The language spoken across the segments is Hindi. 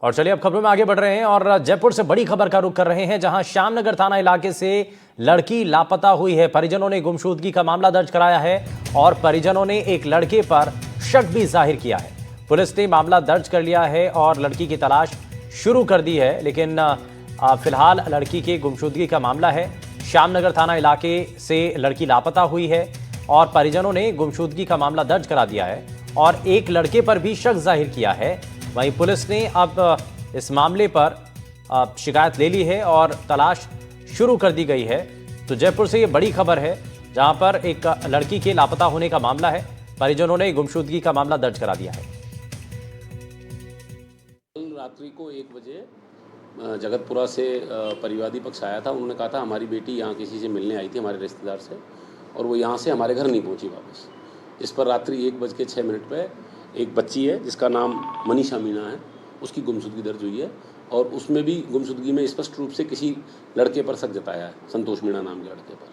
और चलिए अब खबरों में आगे बढ़ रहे हैं और जयपुर से बड़ी खबर का रुख कर रहे हैं, जहां श्यामनगर थाना इलाके से लड़की लापता हुई है। परिजनों ने गुमशुदगी का मामला दर्ज कराया है और परिजनों ने एक लड़के पर शक भी जाहिर किया है। पुलिस ने मामला दर्ज कर लिया है और लड़की की तलाश शुरू कर दी है, लेकिन फिलहाल लड़की की गुमशुदगी का मामला है। श्यामनगर थाना इलाके से लड़की लापता हुई है और परिजनों ने गुमशुदगी का मामला दर्ज करा दिया है और एक लड़के पर भी शक जाहिर किया है। वहीं पुलिस ने अब इस मामले पर शिकायत ले ली है और तलाश शुरू कर दी गई है। तो जयपुर से ये बड़ी खबर है, जहां पर एक लड़की के लापता होने का मामला है। परिजनों ने गुमशुदगी का मामला दर्ज करा दिया है। कल रात्रि को 1 बजे जगतपुरा से परिवादी पक्ष आया था। उन्होंने कहा था हमारी बेटी यहाँ किसी से मिलने आई थी, हमारे रिश्तेदार से, और वो यहाँ से हमारे घर नहीं पहुँची वापस। इस पर रात्रि 1:06 पर एक बच्ची है जिसका नाम मनीषा मीना है, उसकी गुमशुदगी दर्ज हुई है और उसमें भी गुमशुदगी में स्पष्ट रूप से किसी लड़के पर शक जताया है, संतोष मीणा नाम के लड़के पर।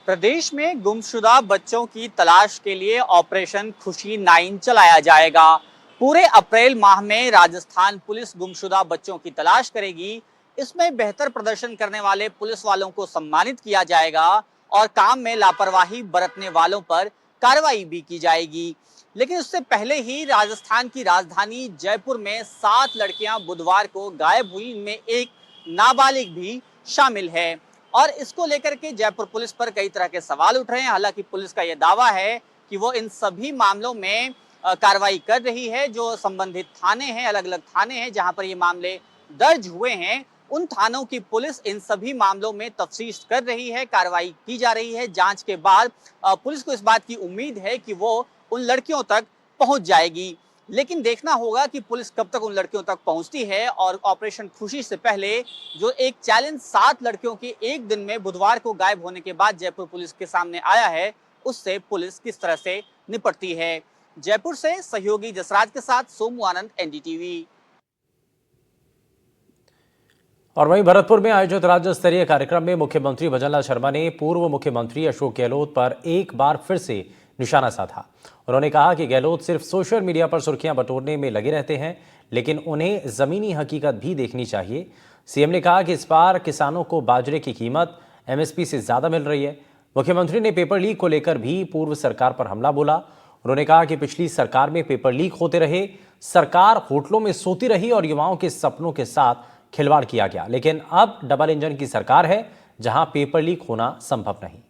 प्रदेश में गुमशुदा बच्चों की तलाश के लिए ऑपरेशन खुशी 9 चलाया जाएगा। पूरे अप्रैल माह में राजस्थान पुलिस गुमशुदा बच्चों की तलाश करेगी। इसमें बेहतर प्रदर्शन करने वाले पुलिस वालों को सम्मानित किया जाएगा और काम में लापरवाही बरतने वालों पर कार्रवाई भी की जाएगी। लेकिन उससे पहले ही राजस्थान की राजधानी जयपुर में 7 लड़कियां बुधवार को गायब हुई, इनमें एक नाबालिग भी शामिल है और इसको लेकर के जयपुर पुलिस पर कई तरह के सवाल उठ रहे हैं। हालांकि पुलिस का यह दावा है कि वो इन सभी मामलों में कार्रवाई कर रही है। जो संबंधित थाने हैं, अलग अलग थाने हैं जहां पर ये मामले दर्ज हुए हैं, उन थानों की पुलिस इन सभी मामलों में तफ्तीश कर रही है, कार्रवाई की जा रही है। जांच के बाद पुलिस को इस बात की उम्मीद है कि वो उन लड़कियों तक पहुंच जाएगी। लेकिन देखना होगा कि पुलिस कब तक उन लड़कियों तक पहुंचती है। और ऑपरेशन खुशी से पहले जो एक चैलेंज 7 लड़कियों के एक दिन में बुधवार को गायब होने के बाद जयपुर पुलिस के सामने आया है, उससे पुलिस किस तरह से निपटती है। जयपुर से सहयोगी जसराज के साथ सोमू आनंद, एनडीटीवी। और वहीं भरतपुर में आयोजित राज्य स्तरीय कार्यक्रम में मुख्यमंत्री भजनलाल शर्मा ने पूर्व मुख्यमंत्री अशोक गहलोत पर एक बार फिर से निशाना साधा। उन्होंने कहा कि गहलोत सिर्फ सोशल मीडिया पर सुर्खियां बटोरने में लगे रहते हैं, लेकिन उन्हें जमीनी हकीकत भी देखनी चाहिए। सीएम ने कहा कि इस बार किसानों को बाजरे की कीमत एमएसपी से ज्यादा मिल रही है। मुख्यमंत्री ने पेपर लीक को लेकर भी पूर्व सरकार पर हमला बोला। उन्होंने कहा कि पिछली सरकार में पेपर लीक होते रहे, सरकार होटलों में सोती रही और युवाओं के सपनों के साथ खिलवाड़ किया गया, लेकिन अब डबल इंजन की सरकार है जहां पेपर लीक होना संभव नहीं।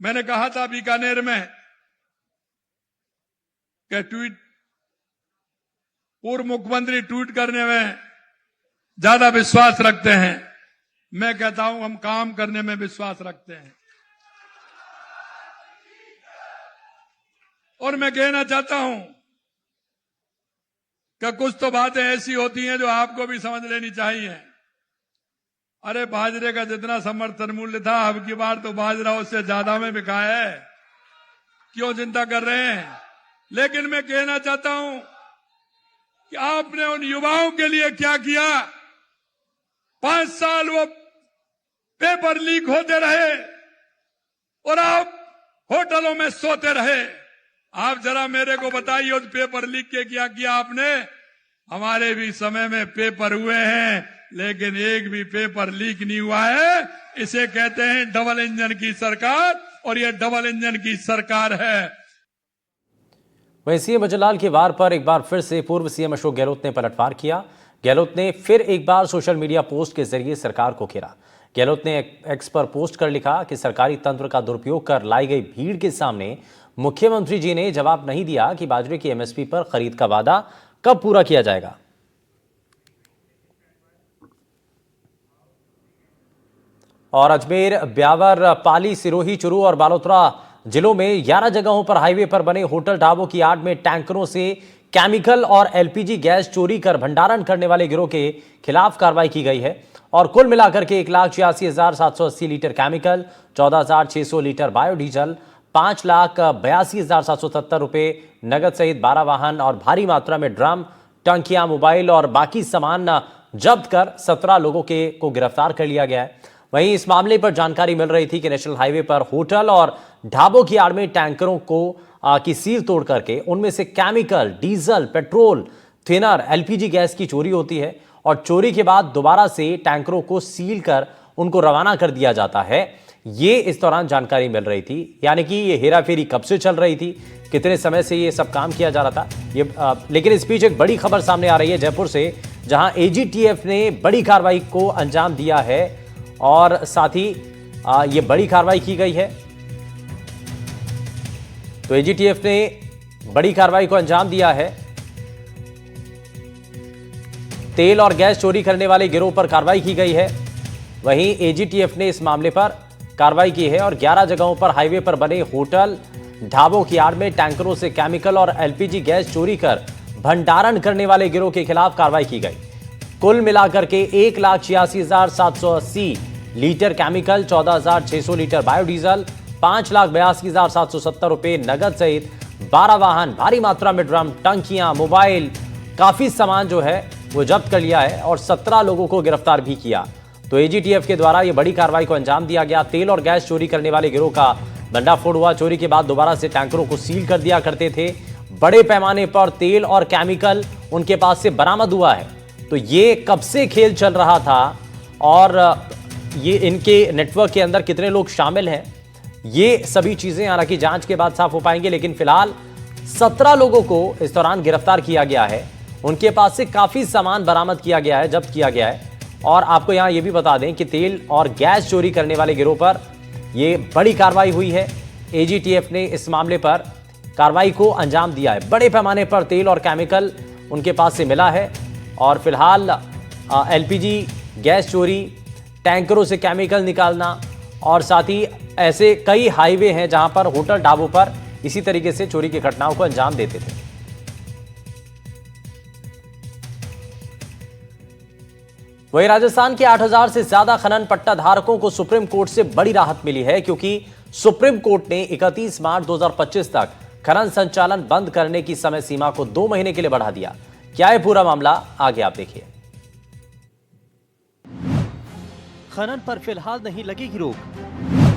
मैंने कहा था बीकानेर में कि पूर्व मुख्यमंत्री ट्वीट करने में ज्यादा विश्वास रखते हैं। मैं कहता हूं हम काम करने में विश्वास रखते हैं। और मैं कहना चाहता हूं कि कुछ तो बातें ऐसी होती हैं जो आपको भी समझ लेनी चाहिए। अरे बाजरे का जितना समर्थन मूल्य था, अब की बार तो बाजरा उससे ज्यादा में बिका है, क्यों चिंता कर रहे हैं। लेकिन मैं कहना चाहता हूं कि आपने उन युवाओं के लिए क्या किया। 5 साल वो पेपर लीक होते रहे और आप होटलों में सोते रहे। आप जरा मेरे को बताइए उस पेपर लीक के क्या किया आपने। हमारे भी समय में पेपर हुए हैं, लेकिन एक भी पेपर लीक नहीं हुआ है। इसे कहते हैं डबल इंजन की सरकार, और यह डबल इंजन की सरकार है। वहीं सीएम भजनलाल के वार पर एक बार फिर से पूर्व सीएम अशोक गहलोत ने पलटवार किया। गहलोत ने फिर एक बार सोशल मीडिया पोस्ट के जरिए सरकार को घेरा। गहलोत ने एक्स पर पोस्ट कर लिखा कि सरकारी तंत्र का दुरुपयोग कर लाई गई भीड़ के सामने मुख्यमंत्री जी ने जवाब नहीं दिया कि बाजरे की एमएसपी पर खरीद का वादा कब पूरा किया जाएगा। और अजमेर, ब्यावर, पाली, सिरोही, चुरू और बालोतरा जिलों में 11 जगहों पर हाईवे पर बने होटल ढाबों की आड़ में टैंकरों से केमिकल और एलपीजी गैस चोरी कर भंडारण करने वाले गिरोह के खिलाफ कार्रवाई की गई है और कुल मिलाकर के 1,86,780 लीटर केमिकल, 14,600 लीटर बायोडीजल, 5,82,770 रुपए नगद सहित 12 वाहन और भारी मात्रा में ड्रम, टंकियां, मोबाइल और बाकी सामान जब्त कर 17 लोगों को गिरफ्तार कर लिया गया है। वहीं इस मामले पर जानकारी मिल रही थी कि नेशनल हाईवे पर होटल और ढाबों की आड़ में टैंकरों को की सील तोड़ करके उनमें से chemical, diesel, petrol, thinner, LPG gas की चोरी होती है और चोरी के बाद दोबारा से टैंकरों को सील कर उनको रवाना कर दिया जाता है। ये इस दौरान जानकारी मिल रही थी, यानी कि ये हेराफेरी कब से चल रही थी, कितने समय से ये सब काम किया जा रहा था। लेकिन इस बीच एक बड़ी खबर सामने आ रही है जयपुर से, जहां एजीटीएफ ने बड़ी कार्रवाई को अंजाम दिया है और साथ ही ये बड़ी कार्रवाई की गई है। तो एजीटीएफ ने बड़ी कार्रवाई को अंजाम दिया है। तेल और गैस चोरी करने वाले गिरोह पर कार्रवाई की गई है। वहीं एजीटीएफ ने इस मामले पर कार्रवाई की है और 11 जगहों पर हाईवे पर बने होटल, ढाबों की आड़ में टैंकरों से केमिकल और एलपीजी गैस चोरी कर भंडारण करने वाले गिरोह के खिलाफ कार्रवाई की गई। कुल मिलाकर के 1,86,780 लीटर केमिकल, 14,600 लीटर बायोडीजल, 5,82,770 रुपए नगद सहित 12 वाहन, भारी मात्रा में ड्रम, टंकियां, मोबाइल, काफी सामान जो है वो जब्त कर लिया है और 17 लोगों को गिरफ्तार भी किया। तो एजीटीएफ के द्वारा यह बड़ी कार्रवाई को अंजाम दिया गया। तेल और गैस चोरी करने वाले गिरोह का भंडाफोड़ हुआ। चोरी के बाद दोबारा से टैंकरों को सील कर दिया करते थे। बड़े पैमाने पर तेल और केमिकल उनके पास से बरामद हुआ है। तो ये कब से खेल चल रहा था और ये इनके नेटवर्क के अंदर कितने लोग शामिल हैं, ये सभी चीजें हालांकि जांच के बाद साफ हो पाएंगे। लेकिन फिलहाल 17 लोगों को इस दौरान गिरफ्तार किया गया है। उनके पास से काफी सामान बरामद किया गया है, जब्त किया गया है। और आपको यहां यह भी बता दें कि तेल और गैस चोरी करने वाले गिरोह पर यह बड़ी कार्रवाई हुई है। एजीटीएफ ने इस मामले पर कार्रवाई को अंजाम दिया है। बड़े पैमाने पर तेल और केमिकल उनके पास से मिला है और फिलहाल एलपीजी गैस चोरी, टैंकरों से केमिकल निकालना और साथ ही ऐसे कई हाईवे हैं जहां पर होटल, ढाबों पर इसी तरीके से चोरी की घटनाओं को अंजाम देते थे। वहीं राजस्थान के 8,000 से ज्यादा खनन पट्टा धारकों को सुप्रीम कोर्ट से बड़ी राहत मिली है, क्योंकि सुप्रीम कोर्ट ने 31 मार्च 2025 तक खनन संचालन बंद करने की समय सीमा को 2 महीने के लिए बढ़ा दिया। क्या है पूरा मामला, आगे आप देखिए। खनन पर फिलहाल नहीं लगेगी रोक।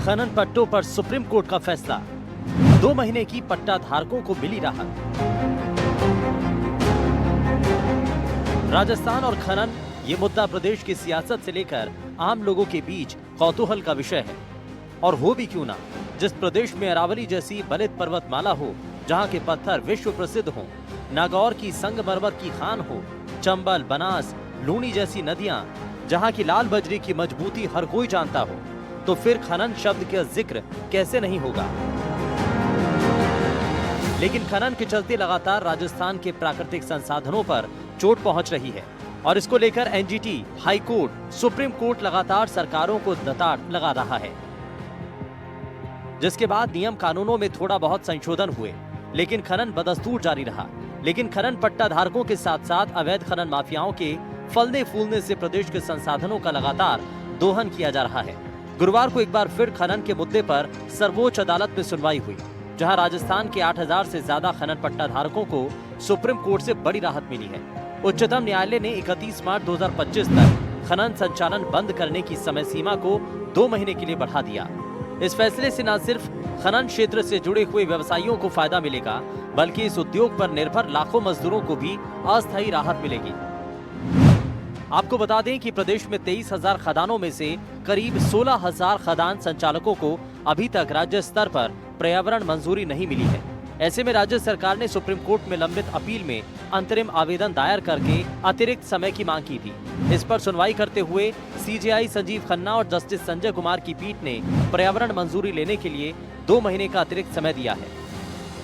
खनन पट्टों पर सुप्रीम कोर्ट का फैसला। 2 महीने की पट्टा धारकों को मिली राहत। राजस्थान और खनन, ये मुद्दा प्रदेश की सियासत से लेकर आम लोगों के बीच कौतूहल का विषय है। और हो भी क्यों ना, जिस प्रदेश में अरावली जैसी बलित पर्वतमाला हो, जहां के पत्थर विश्व प्रसिद्ध हों, नागौर की संगमरमर की खान हो, चंबल, बनास, लूनी जैसी नदियां, जहां की लाल बजरी की मजबूती हर कोई जानता हो, तो फिर खनन शब्द का जिक्र कैसे नहीं होगा। लेकिन खनन के चलते लगातार राजस्थान के प्राकृतिक संसाधनों पर चोट पहुंच रही है और इसको लेकर NGT, high court, supreme court लगातार सरकारों को दताड़ लगा रहा है। जिसके बाद नियम कानूनों में थोड़ा बहुत संशोधन हुए, लेकिन खनन बदस्तूर जारी रहा। लेकिन खनन पट्टा धारकों के साथ साथ अवैध खनन माफियाओं के फलने फूलने से प्रदेश के संसाधनों का लगातार दोहन किया जा रहा है। गुरुवार को एक बार फिर खनन के मुद्दे पर सर्वोच्च अदालत में सुनवाई हुई, जहां राजस्थान के 8,000 से ज्यादा खनन पट्टा धारकों को सुप्रीम कोर्ट से बड़ी राहत मिली है। उच्चतम न्यायालय ने 31 मार्च 2025 तक खनन संचालन बंद करने की समय सीमा को 2 महीने के लिए बढ़ा दिया। इस फैसले से न सिर्फ खनन क्षेत्र से जुड़े हुए व्यवसायियों को फायदा मिलेगा, बल्कि इस उद्योग पर निर्भर लाखों मजदूरों को भी अस्थायी राहत मिलेगी। आपको बता दें कि प्रदेश में 23,000 खदानों में से करीब 16,000 खदान संचालकों को अभी तक राज्य स्तर पर पर्यावरण मंजूरी नहीं मिली है। ऐसे में राज्य सरकार ने सुप्रीम कोर्ट में लंबित अपील में अंतरिम आवेदन दायर करके अतिरिक्त समय की मांग की थी। इस पर सुनवाई करते हुए सीजेआई संजीव खन्ना और जस्टिस संजय कुमार की पीठ ने पर्यावरण मंजूरी लेने के लिए 2 महीने का अतिरिक्त समय दिया है।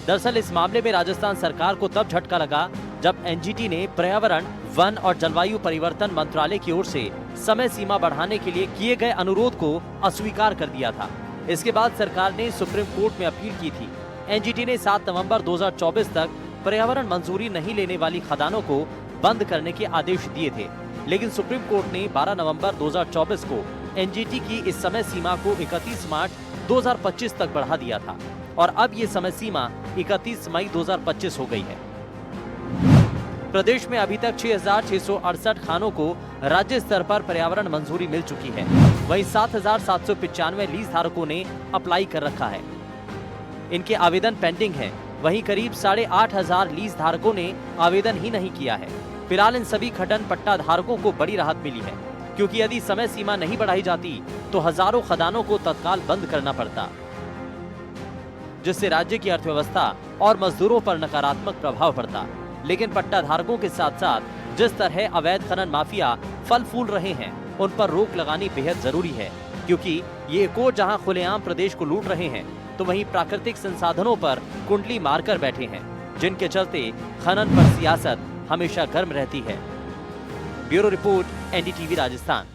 दरअसल इस मामले में राजस्थान सरकार को तब झटका लगा जब एनजीटी ने पर्यावरण, वन और जलवायु परिवर्तन मंत्रालय की ओर से समय सीमा बढ़ाने के लिए किए गए अनुरोध को अस्वीकार कर दिया था। इसके बाद सरकार ने सुप्रीम कोर्ट में अपील की थी। एनजीटी ने 7 नवंबर 2024 तक पर्यावरण मंजूरी नहीं लेने वाली खदानों को बंद करने के आदेश दिए थे, लेकिन सुप्रीम कोर्ट ने 12 नवंबर 2024 को एनजीटी की इस समय सीमा को 31 मार्च 2025 तक बढ़ा दिया था और अब ये समय सीमा 31 मई 2025 हो गई है। प्रदेश में अभी तक 6,668 खानों को राज्य स्तर पर पर्यावरण मंजूरी मिल चुकी है। वहीं 7,795 लीज धारकों ने अप्लाई कर रखा है। इनके आवेदन पेंडिंग हैं। वहीं करीब 8,500 लीज धारकों ने आवेदन ही नहीं किया है। फिलहाल इन सभी खनन पट्टा धारकों को बड़ी राहत मिली है, क्योंकि यदि समय सीमा नहीं बढ़ाई जाती तो हजारों खदानों को तत्काल बंद करना पड़ता, जिससे राज्य की अर्थव्यवस्था और मजदूरों पर नकारात्मक प्रभाव पड़ता। लेकिन पट्टा धारकों के साथ साथ जिस तरह अवैध खनन माफिया फल फूल रहे हैं, उन पर रोक लगानी बेहद जरूरी है, क्योंकि ये एक ओर जहां खुलेआम प्रदेश को लूट रहे हैं, तो वहीं प्राकृतिक संसाधनों पर कुंडली मारकर बैठे हैं, जिनके चलते खनन पर सियासत हमेशा गर्म रहती है। Bureau report, NDTV Rajasthan.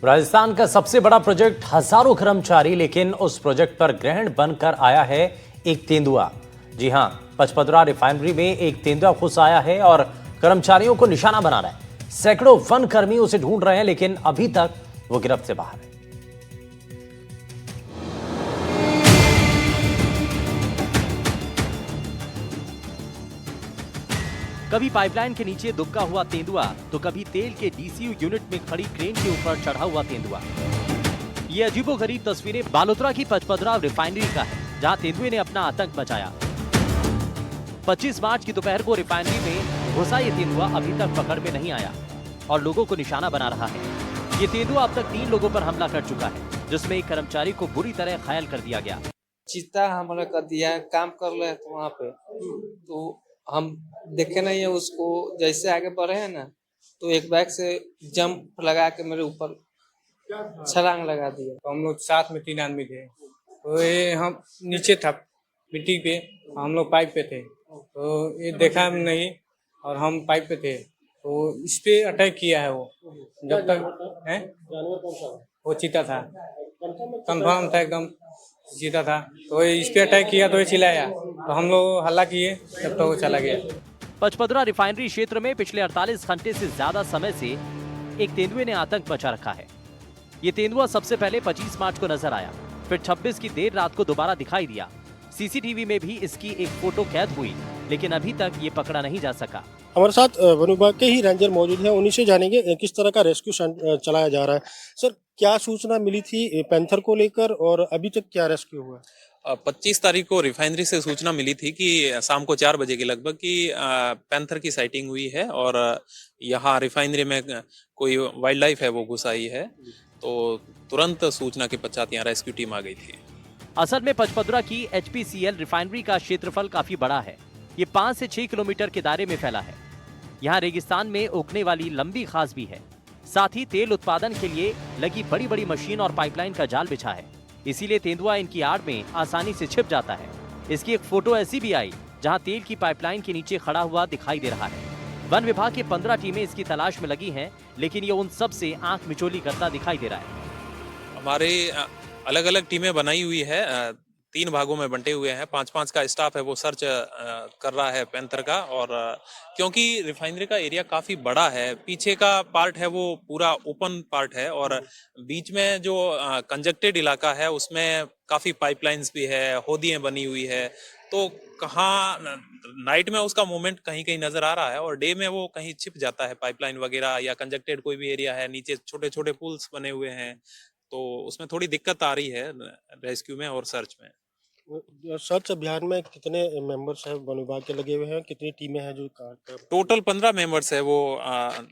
Rajasthan का सबसे बड़ा प्रोजेक्ट, हजारों कर्मचारी, लेकिन उस प्रोजेक्ट पर ग्रहण बनकर आया है एक तेंदुआ। जी हां, पचपदरा रिफाइनरी में एक तेंदुआ घुस आया है और कर्मचारियों को निशाना बना रहा है। सैकड़ों वन कर्मी उसे ढूंढ रहे हैं, लेकिन अभी तक वो गिरफ्त से बाहर है। कभी पाइपलाइन के नीचे दुबका हुआ तेंदुआ, तो कभी तेल के डीसीयू यूनिट में खड़ी क्रेन के ऊपर चढ़ा हुआ तेंदुआ। ये अजीबोगरीब तस्वीरें बालोतरा की पचपदरा रिफाइनरी का है, जहां तेंदुए ने अपना आतंक मचाया। 25 मार्च की दोपहर को रिफाइनरी में घुसा ये तेंदुआ अभी तक पकड़ में नहीं आया और लोगों को निशाना बना रहा है। ये तेंदुआ अब तक 3 लोगों पर हमला कर चुका है, जिसमें एक कर्मचारी को बुरी तरह घायल कर दिया गया। चीता हमला कर दिया, काम कर रहे थे वहाँ पे, तो हम देखे नहीं है उसको। जैसे आगे बढ़े हैं ना, तो एक बैग से जंप लगा के मेरे ऊपर छलांग लगा दिया। तो हम लोग साथ में 3 आदमी थे, तो ये हम नीचे था मिट्टी पे, हम लोग पाइप पे थे, तो ये देखा नहीं और हम पाइप पे थे, तो इस पे अटैक किया है वो। जब तक है वो चीता था, कंफर्म था एकदम चीता था, तो इस पे अटैक किया तो ये चिल्लाया, तो हम लोग हल्ला किए, तब तो वो चला गया। पचपदरा रिफाइनरी क्षेत्र में पिछले 48 घंटे से ज्यादा समय से एक तेंदुए ने आतंक मचा रखा है। ये तेंदुआ सबसे पहले 25 मार्च को नजर आया, फिर 26 की देर रात को दोबारा दिखाई दिया। सीसीटीवी में भी इसकी एक फोटो कैद हुई, लेकिन अभी तक ये पकड़ा नहीं जा सका। हमारे साथ वन विभाग के ही रेंजर मौजूद हैं, उन्हीं से जानेंगे किस तरह का रेस्क्यू चलाया जा रहा है। सर, क्या सूचना मिली थी पैंथर को लेकर और अभी तक क्या रेस्क्यू हुआ? 25 तारीख को रिफाइनरी से सूचना मिली थी कि शाम को 4 बजे के लगभग कि पैंथर की साइटिंग हुई है और यहाँ रिफाइनरी में कोई वाइल्ड लाइफ है वो घुस आई है, तो तुरंत सूचना के पश्चात यहाँ रेस्क्यू टीम आ गई थी। असल में पचपदरा की HPCL रिफाइनरी का क्षेत्रफल काफी बड़ा है। ये 5 से 6 किलोमीटर के दायरे में फैला है। यहाँ रेगिस्तान में उगने वाली लंबी घास भी है। साथ ही तेल उत्पादन के लिए लगी बड़ी बड़ी मशीन और पाइपलाइन का जाल बिछा है, इसीलिए तेंदुआ इनकी आड़ में आसानी से छिप जाता है। इसकी एक फोटो ऐसी भी आई जहां तेल की पाइपलाइन के नीचे खड़ा हुआ दिखाई दे रहा है। वन विभाग की 15 टीमें इसकी तलाश में लगी हैं, लेकिन ये उन सब से आंख मिचोली करता दिखाई दे रहा है। हमारे अलग अलग टीमें बनाई हुई है, 3 भागों में बंटे हुए हैं। 5-5 का स्टाफ है वो सर्च कर रहा है पैंथर का, और क्योंकि रिफाइनरी का एरिया काफी बड़ा है, पीछे का पार्ट है वो पूरा ओपन पार्ट है और बीच में जो कंजक्टेड इलाका है उसमें काफी पाइपलाइंस भी है, होदियां बनी हुई है, तो कहाँ नाइट में उसका मूवमेंट कहीं कहीं नजर आ रहा है और डे में वो कहीं छिप जाता है पाइपलाइन वगैरह या कंजक्टेड कोई भी एरिया है, नीचे छोटे छोटे पुल्स बने हुए हैं, तो उसमें थोड़ी दिक्कत आ रही है रेस्क्यू में और सर्च में। सर्च अभियान में कितने मेंबर्स हैं वन विभाग के लगे हुए हैं, कितनी टीमें हैं जो टोटल 15 मेंबर्स है वो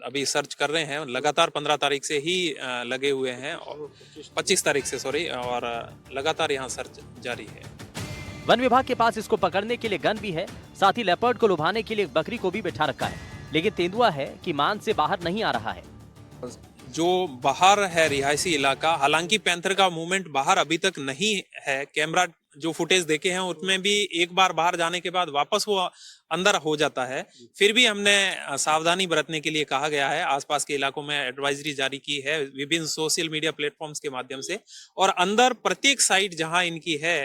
अभी सर्च कर रहे हैं, लगातार 15 तारीख से ही लगे हुए हैं, 25 तारीख से सॉरी, और लगातार यहाँ सर्च जारी है। वन विभाग के पास इसको पकड़ने के लिए गन भी है, साथ ही लेपर्ड को लुभाने के लिए एक बकरी को भी बिठा रखा है, लेकिन तेंदुआ है कि मान से बाहर नहीं आ रहा है। जो बाहर है रिहायशी इलाका, हालांकि पैंथर का मूवमेंट बाहर अभी तक नहीं है, कैमरा जो फुटेज देखे हैं उसमें भी एक बार बाहर जाने के बाद वापस वो अंदर हो जाता है, फिर भी हमने सावधानी बरतने के लिए कहा गया है। आसपास के इलाकों में एडवाइजरी जारी की है विभिन्न सोशल मीडिया प्लेटफॉर्म्स के माध्यम से, और अंदर प्रत्येक साइट जहां इनकी है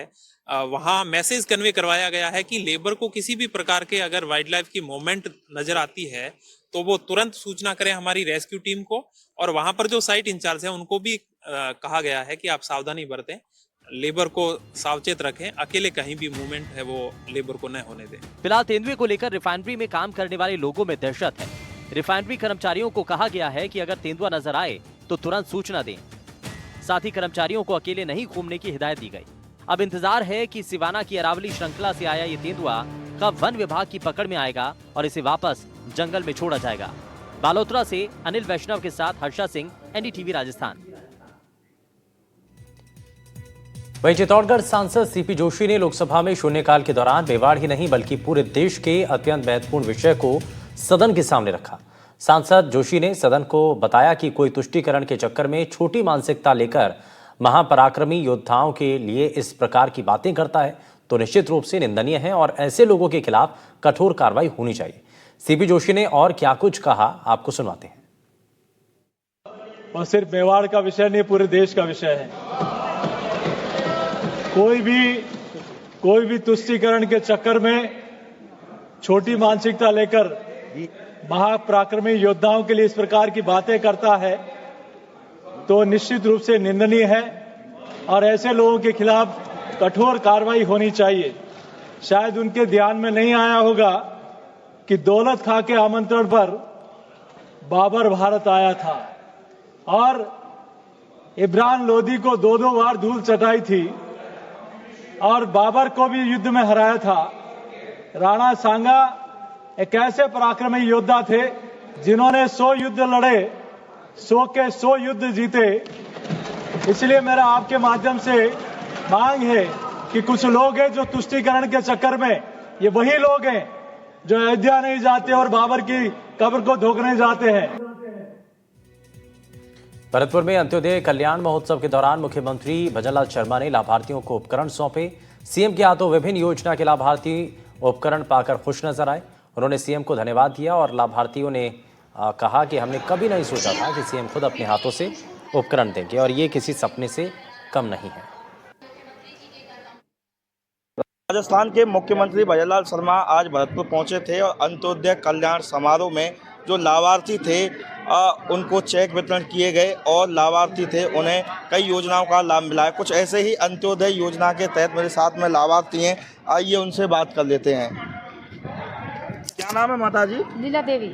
वहां मैसेज कन्वे करवाया गया है कि लेबर को किसी भी प्रकार के अगर वाइल्ड लाइफ की मूवमेंट नजर आती है तो वो तुरंत सूचना करें हमारी रेस्क्यू टीम को, और वहां पर जो साइट इंचार्ज है उनको भी कहा गया है कि आप सावधानी बरतें, लेबर को सावचेत रखें, अकेले कहीं भी मूवमेंट है वो लेबर को न होने दें। फिलहाल तेंदुए को लेकर रिफाइनरी में काम करने वाले लोगों में दहशत है। रिफाइनरी कर्मचारियों को कहा गया है कि अगर तेंदुआ नजर आए तो तुरंत सूचना दें। साथ ही कर्मचारियों को अकेले नहीं घूमने की हिदायत दी गई। अब इंतजार है कि सिवाना की अरावली श्रृंखला से आया ये तेंदुआ कब वन विभाग की पकड़ में आएगा और इसे वापस जंगल में छोड़ा जाएगा। बालोतरा से अनिल वैष्णव के साथ हर्षा सिंह, एनडीटीवी राजस्थान। वहीं चित्तौड़गढ़ सांसद सीपी जोशी ने लोकसभा में शून्यकाल के दौरान मेवाड़ ही नहीं बल्कि पूरे देश के अत्यंत महत्वपूर्ण विषय को सदन के सामने रखा। सांसद जोशी ने सदन को बताया कि कोई तुष्टीकरण के चक्कर में छोटी मानसिकता लेकर महापराक्रमी योद्धाओं के लिए इस प्रकार की बातें करता है तो निश्चित रूप से निंदनीय है और ऐसे लोगों के खिलाफ कठोर कार्रवाई होनी चाहिए। सीपी जोशी ने और क्या कुछ कहा, आपको सुनवाते हैं। और सिर्फ मेवाड़ का विषय नहीं, पूरे देश का विषय है। कोई भी तुष्टीकरण के चक्कर में छोटी मानसिकता लेकर महापराक्रमी योद्धाओं के लिए इस प्रकार की बातें करता है तो निश्चित रूप से निंदनीय है और ऐसे लोगों के खिलाफ कठोर कार्रवाई होनी चाहिए। शायद उनके ध्यान में नहीं आया होगा कि दौलत खां के आमंत्रण पर बाबर भारत आया था और इब्राहिम लोदी को 2-2 बार धूल चटाई थी और बाबर को भी युद्ध में हराया था। राणा सांगा एक ऐसे पराक्रमी योद्धा थे जिन्होंने 100 युद्ध लड़े, 100 के 100 युद्ध जीते। इसलिए मेरा आपके माध्यम से मांग है कि कुछ लोग हैं जो तुष्टीकरण के चक्कर में, ये वही लोग हैं जो अयोध्या नहीं जाते और बाबर की कब्र को धोखने जाते हैं। भरतपुर में अंत्योदय कल्याण महोत्सव के दौरान मुख्यमंत्री भजनलाल शर्मा ने लाभार्थियों को उपकरण सौंपे। सीएम के हाथों विभिन्न योजना के लाभार्थी उपकरण पाकर खुश नजर आए। उन्होंने सीएम को धन्यवाद दिया और लाभार्थियों ने कहा कि हमने कभी नहीं सोचा था कि सीएम खुद अपने हाथों से उपकरण देंगे और ये किसी सपने से कम नहीं है। राजस्थान के मुख्यमंत्री भजनलाल शर्मा आज भरतपुर पहुंचे थे और अंत्योदय कल्याण समारोह में जो लाभार्थी थे उनको चेक वितरण किए गए और लाभार्थी थे उन्हें कई योजनाओं का लाभ मिला है। कुछ ऐसे ही अंत्योदय योजना के तहत मेरे साथ में लाभार्थी हैं, आइए उनसे बात कर लेते हैं। क्या नाम है माता जी? लीला देवी।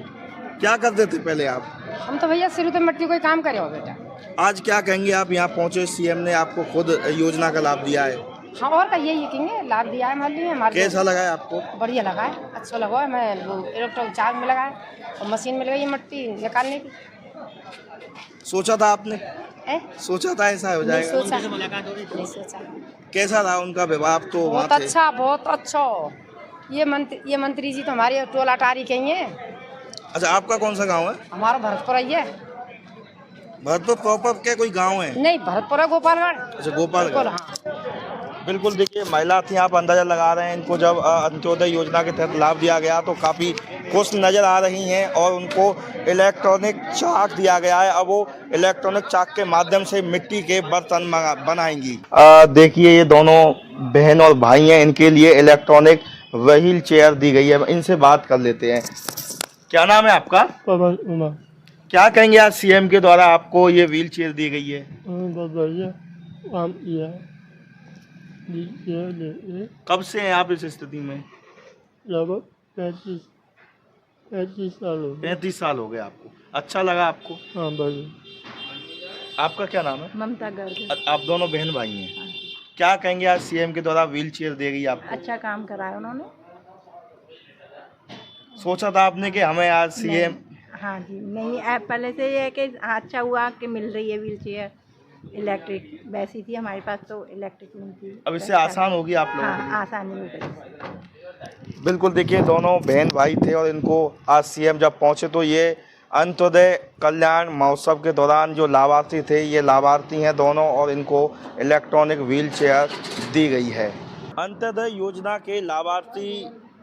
क्या करते थे पहले आप? हम तो भैया शुरू से मिट्टी कोई काम करे हो बेटा। आज क्या कहेंगे आप यहाँ पहुँचे, सीएम ने आपको खुद योजना का लाभ दिया है? हाँ, और का यही कहेंगे, लाभ दिया है हमारे लिए। हमारे कैसा लगा है आपको? बढ़िया लगा है, अच्छा लगा है। मैं वो इलेक्ट्रॉनिक चाक में लगाया और मशीन में लगाई मिट्टी निकालने की। सोचा था आपने? सोचा था ऐसा हो जाएगा? नहीं सोचा। कैसा रहा उनका व्यवहार? तो बहुत अच्छा, बहुत अच्छा। ये मंत्री जी तो हमारे टोला टारी के ही है। अच्छा, आपका कौन सा गांव है? हमारा भरतपुर ही है। भरतपुर प्रॉपर के कोई गांव है? नहीं, भरतपुर है, गोपालगढ़। अच्छा, गोपालगढ़। हाँ। बिल्कुल, देखिए महिला थी, आप अंदाजा लगा रहे हैं। इनको जब अंत्योदय योजना के तहत लाभ दिया गया तो काफ़ी खुश नज़र आ रही हैं और उनको इलेक्ट्रॉनिक चाक दिया गया है। अब वो इलेक्ट्रॉनिक चाक के माध्यम से मिट्टी के बर्तन बनाएंगी। देखिए, ये दोनों बहन और भाई हैं, इनके लिए इलेक्ट्रॉनिक व्हील चेयर दी गई है। इनसे बात कर लेते हैं। क्या नाम है आपका? पवन कुमार। क्या कहेंगे आज सीएम के द्वारा आपको ये व्हील चेयर दी गई है? बहुत बढ़िया काम किया है। कब से हैं आप इस स्थिति में? लगभग 35 साल हो गए। 35 साल हो गए आपको। अच्छा लगा आपको? हाँ, बढ़िया। आपका क्या नाम है? ममता गर्ग। आप दोनों बहन भाई हैं। हाँ। क्या कहेंगे आज सीएम के द्वारा व्हील चेयर दे गई आपको? अच्छा काम कराया उन्होंने। सोचा था आपने कि हमें आज सीएम? हाँ जी, नहीं, पहले से ये है कि अच्छा हुआ कि मिल रही है व्हील चेयर। इलेक्ट्रिक वैसी थी हमारे पास तो इलेक्ट्रिक नहीं थी। अब इससे आसान होगी आप लोगों को? हाँ, आसानी हो गई। बिल्कुल, देखिए दोनों बहन भाई थे और इनको आज सीएम जब पहुंचे तो ये अंत्योदय कल्याण महोत्सव के दौरान जो लाभार्थी थे, ये लाभार्थी हैं दोनों और इनको इलेक्ट्रॉनिक व्हील चेयर दी गई है। अंत्योदय योजना के लाभार्थी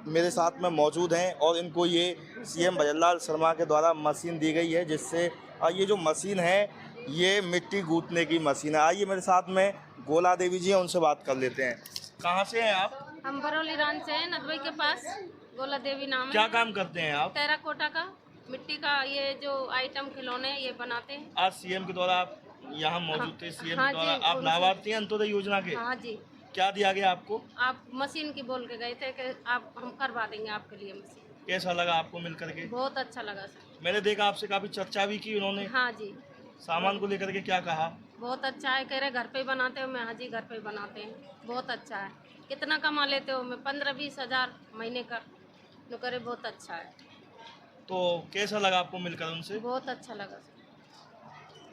मेरे साथ में मौजूद हैं और इनको ये सीएम भजनलाल शर्मा के द्वारा मशीन दी गई है, जिससे ये जो मशीन है ये मिट्टी गूंथने की मशीन है। आइए मेरे साथ में गोला देवी जी हैं, उनसे बात कर लेते हैं। कहाँ से हैं आप? हम बरौली रान से हैं, नदवाई के पास। गोला देवी नाम है। क्या काम करते हैं आप? टेराकोटा का, मिट्टी का ये जो आइटम खिलौने ये बनाते हैं। आज सीएम के द्वारा आप यहाँ मौजूद थे। सीएम हाँ के द्वारा जी, आप लाभार्थी हैं अंत्योदय योजना के? हाँ जी। क्या दिया गया आपको? आप मशीन की बोल के गए थे कि आप हम करवा देंगे आपके लिए मशीन। कैसा लगा आपको मिल करके? बहुत अच्छा लगा सर। मैंने देखा आपसे काफी चर्चा भी की उन्होंने। हाँ जी। सामान को लेकर के क्या कहा? बहुत अच्छा है। कह रहे घर पे बनाते हो, मैं हाँ जी घर पे बनाते हैं। बहुत अच्छा है। कितना कमा लेते हो? मैं 15-20 हज़ार महीने का। तो करे बहुत अच्छा है। तो कैसा लगा आपको मिलकर उनसे? बहुत अच्छा लगा।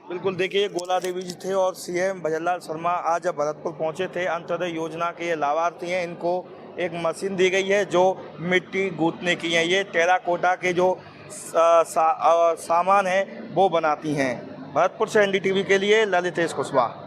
बिल्कुल, देखिए गोला देवी जी थे और सीएम भजनलाल शर्मा आज जब भरतपुर पहुंचे थे, अंत्योदय योजना के ये लाभार्थी हैं, इनको एक मशीन दी गई है जो मिट्टी गूंथने की है। ये टेराकोटा के जो सामान है वो बनाती हैं। भरतपुर से एनडीटीवी के लिए ललितेश कुशवाहा।